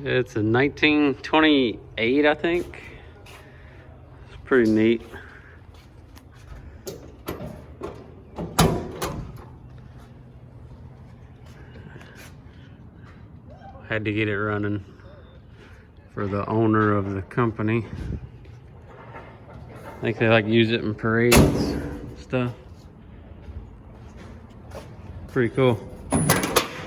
It's a 1928, I think. It's pretty neat. Had to get it running for the owner of the company. I think they like use it in parades and stuff. Pretty cool.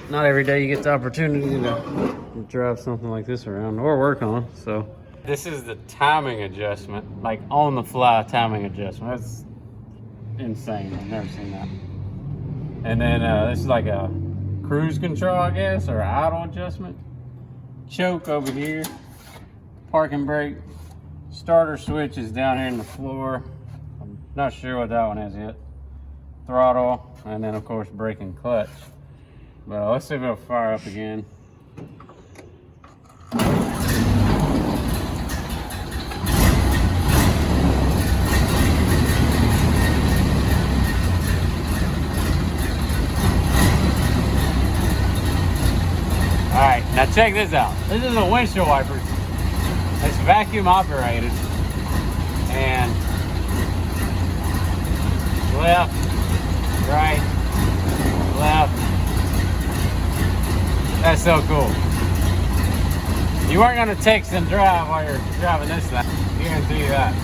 Not every day you get the opportunity to drive something like this around or work on, so. This is the timing adjustment, like on the fly timing adjustment. That's insane, I've never seen that. And then this is like a cruise control, I guess, or idle adjustment. Choke over here, parking brake. Starter switch is down here in the floor. I'm not sure what that one is yet. Throttle, and then of course brake and clutch. But let's see if it'll fire up again. Alright, now check this out. This is a windshield wiper. It's vacuum operated. And left, right, left. That's so cool. You weren't gonna text and drive while you're driving this thing. I guarantee you that.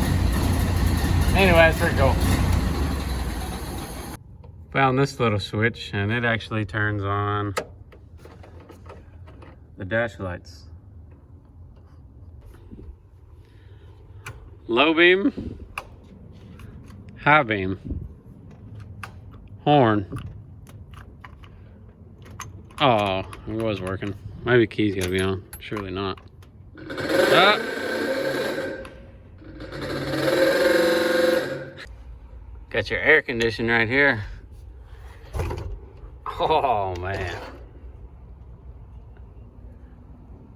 Anyway, it's pretty cool. Found this little switch and it actually turns on the dash lights. Low beam, high beam, horn. Oh, it was working. Maybe key's gotta be on. Surely not. Ah. Got your air conditioning right here. Oh man.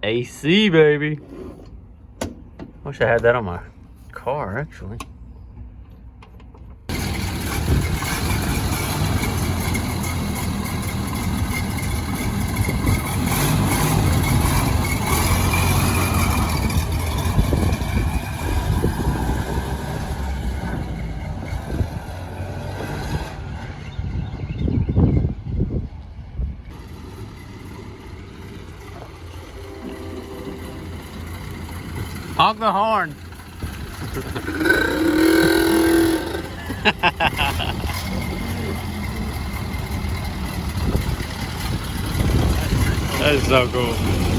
AC, baby. Wish I had that on my car, actually. Honk the horn. That is so cool.